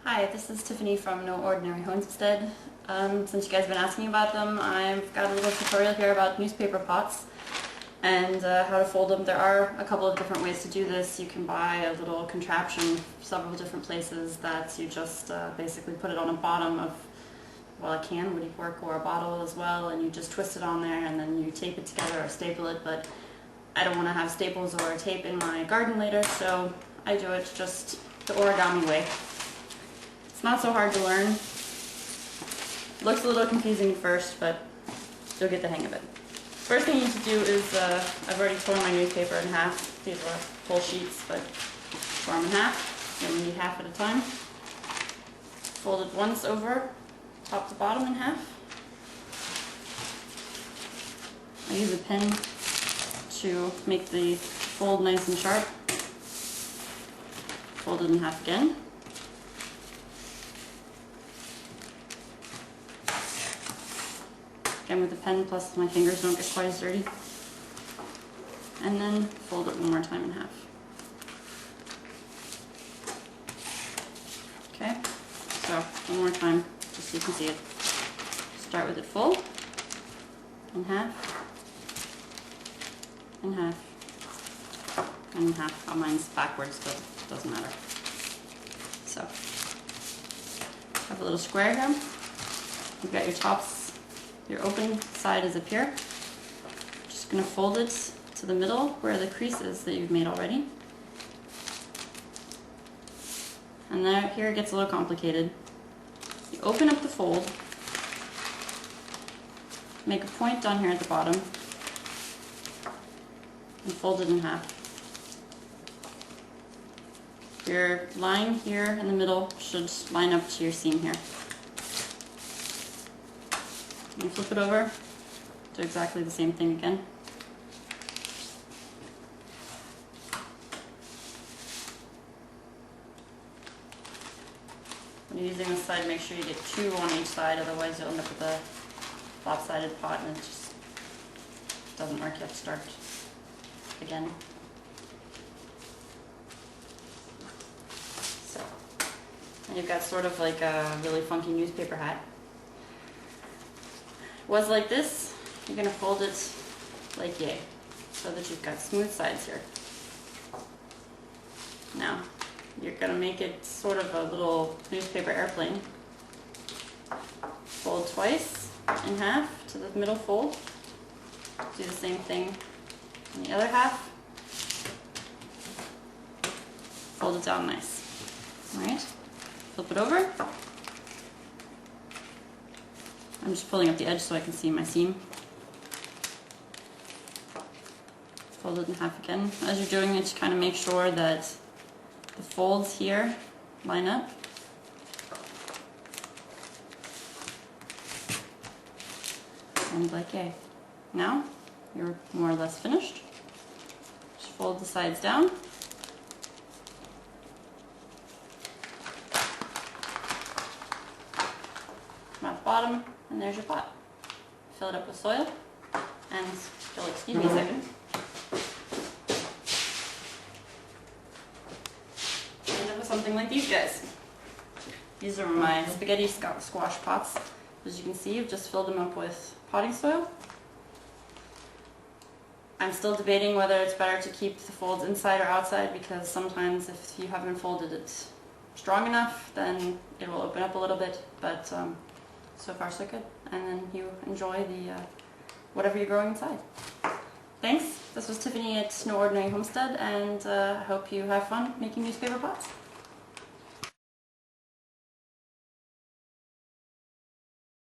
Hi, this is Tiffany from No Ordinary Homestead. Since you guys have been asking about them, I've got a little tutorial here about newspaper pots and how to fold them. There are a couple of different ways to do this. You can buy a little contraption several different places that you just basically put it on the bottom of, well, a can would work, or a bottle as well, and you just twist it on there and then you tape it together or staple it, but I don't want to have staples or tape in my garden later, so I do it just the origami way. It's not so hard to learn. It looks a little confusing at first, but you'll get the hang of it. First thing you need to do is, I've already torn my newspaper in half. These are full sheets, but tore them in half. You only need half at a time. Fold it once over, top to bottom in half. I use a pen to make the fold nice and sharp. Fold it in half again. Again with the pen, plus my fingers don't get quite as dirty. And then fold it one more time in half. Okay, so one more time, just so you can see it. Start with it full, in half, in half, and in half. Oh, mine's backwards, but it doesn't matter. So, have a little square here. You've got your tops. Your open side is up here. Just going to fold it to the middle where the crease is that you've made already. And there, here it gets a little complicated. You open up the fold, make a point down here at the bottom, and fold it in half. Your line here in the middle should line up to your seam here. And flip it over, do exactly the same thing again. When you're using this side, make sure you get two on each side, otherwise you'll end up with a lopsided pot and it just doesn't work. You have to start again. So, and you've got sort of like a really funky newspaper hat. Was like this, you're going to fold it like yay, so that you've got smooth sides here. Now, you're going to make it sort of a little newspaper airplane. Fold twice in half to the middle fold. Do the same thing on the other half. Fold it down nice. Alright, flip it over. I'm just pulling up the edge so I can see my seam. Fold it in half again. As you're doing it, just kind of make sure that the folds here line up. And like yay. Now, you're more or less finished. Just fold the sides down. Come out the bottom. And there's your pot. Fill it up with soil, and you'll excuse me a second. End up with something like these guys. These are my spaghetti squash pots. As you can see, I've just filled them up with potting soil. I'm still debating whether it's better to keep the folds inside or outside, because sometimes if you haven't folded it strong enough, then it will open up a little bit, but so far so good, and then you enjoy the whatever you're growing inside. Thanks, this was Tiffany at No Ordinary Homestead, and I hope you have fun making newspaper pots.